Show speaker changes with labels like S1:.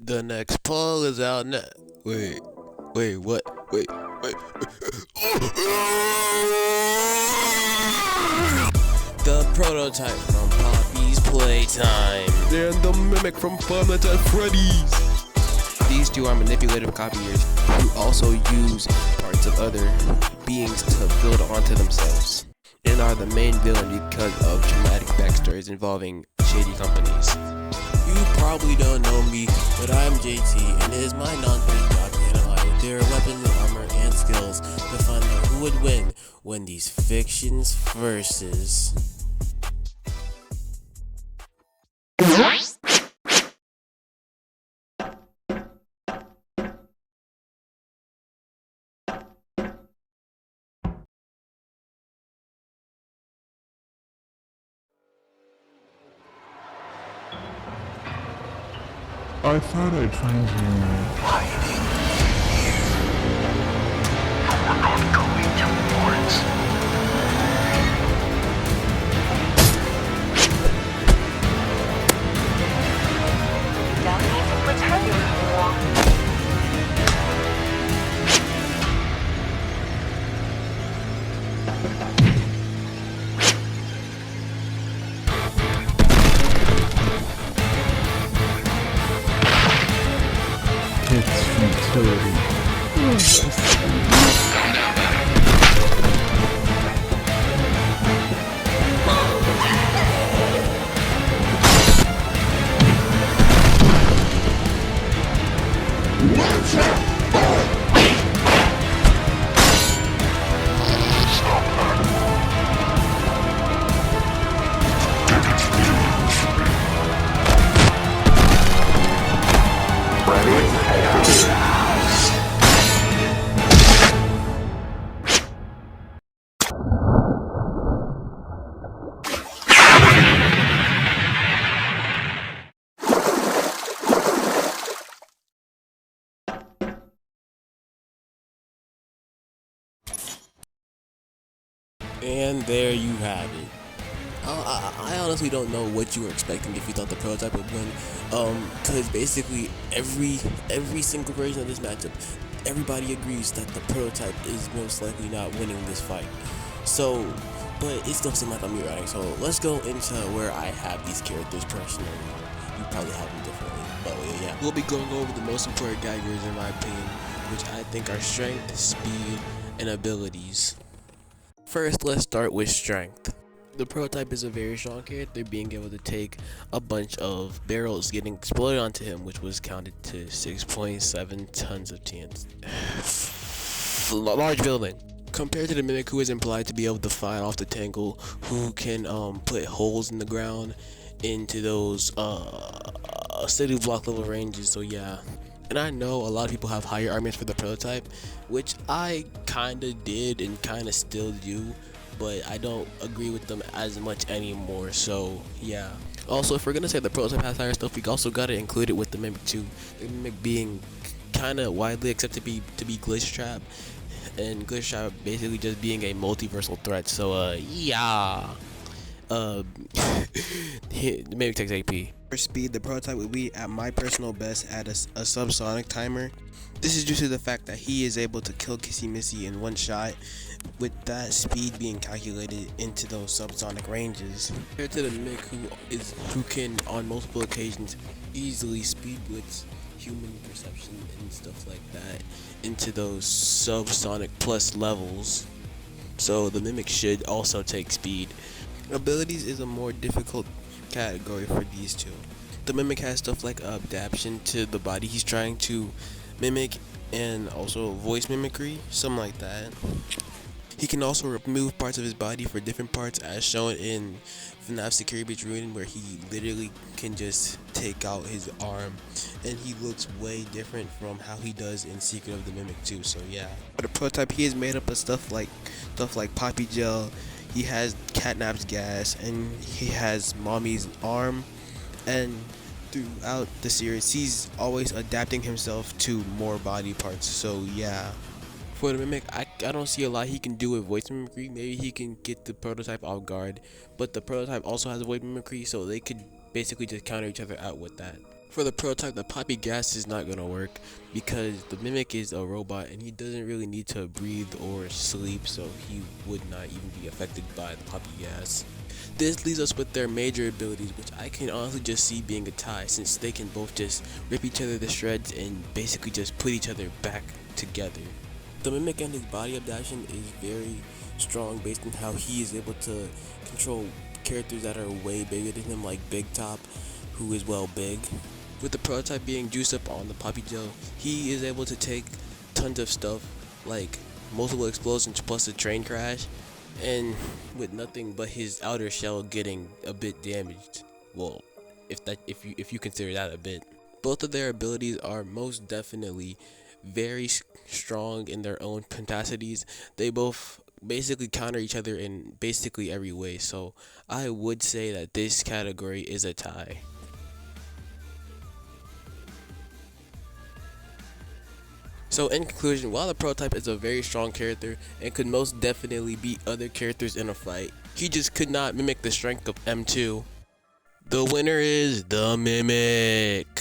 S1: The next poll is out now. Wait, what? Wait. The prototype from Poppy's Playtime. And the mimic from Five Nights at Freddy's. These two are manipulative copiers who also use parts of other beings to build onto themselves, and are the main villain because of dramatic backstories involving shady companies. You probably don't know me, but I'm JT, and it is my non-paid job to analyze their weapons, armor, and skills to find out who would win when these fictions versus.
S2: I thought I'd find you hiding here. I'm going towards.
S3: Don't need to pretend anymore.
S2: It's futility.
S1: And there you have it. I honestly don't know what you were expecting if you thought the prototype would win. Cause basically every single version of this matchup, everybody agrees that the prototype is most likely not winning this fight. So, but it still seems like I'm right. So let's go into where I have these characters personally. You probably have them differently, but yeah. We'll be going over the most important categories in my opinion, which I think are strength, speed, and abilities. First, let's start with strength. The prototype is a very strong character, being able to take a bunch of barrels getting exploded onto him, which was counted to 6.7 tons of TNT. Large building. Compared to the mimic, who is implied to be able to fly off the tangle, who can put holes in the ground into those city block level ranges. So yeah. And I know a lot of people have higher arguments for the prototype, which I kinda did and kinda still do, but I don't agree with them as much anymore, so yeah. Also, if we're gonna say the prototype has higher stuff, we also gotta include it with the mimic too. The mimic being kinda widely accepted to be glitch trap, and glitch trap basically just being a multiversal threat, so yeah. Maybe takes AP. For speed, the prototype would be at my personal best at a subsonic timer. This is due to the fact that he is able to kill Kissy Missy in one shot, with that speed being calculated into those subsonic ranges. Compared to the mimic, who can on multiple occasions easily speed blitz human perception and stuff like that into those subsonic plus levels. So the mimic should also take speed. Abilities is a more difficult category for these two. The mimic has stuff like adaptation to the body he's trying to mimic, and also voice mimicry, something like that. He can also remove parts of his body for different parts, as shown in Fnaf Security Breach Ruin, where he literally can just take out his arm, and he looks way different from how he does in Secret of the Mimic too. So yeah. For the prototype, he is made up of stuff like Poppy Gel. He has Catnap's gas, and he has Mommy's arm, and throughout the series he's always adapting himself to more body parts, so yeah. For the mimic, I don't see a lot he can do with voice mimicry. Maybe he can get the prototype off guard, but the prototype also has voice mimicry, so they could basically just counter each other out with that. For the prototype, the poppy gas is not gonna work because the Mimic is a robot and he doesn't really need to breathe or sleep, so he would not even be affected by the poppy gas. This leaves us with their major abilities, which I can honestly just see being a tie, since they can both just rip each other to shreds and basically just put each other back together. The Mimic and his body adaptation is very strong based on how he is able to control characters that are way bigger than him, like Big Top, who is big. With the prototype being juiced up on the Poppy Gel, he is able to take tons of stuff like multiple explosions plus a train crash, and with nothing but his outer shell getting a bit damaged. Well, if you consider that a bit. Both of their abilities are most definitely very strong in their own capacities. They both basically counter each other in basically every way, so I would say that this category is a tie. So in conclusion, while the prototype is a very strong character and could most definitely beat other characters in a fight, he just could not mimic the strength of M2. The winner is the Mimic.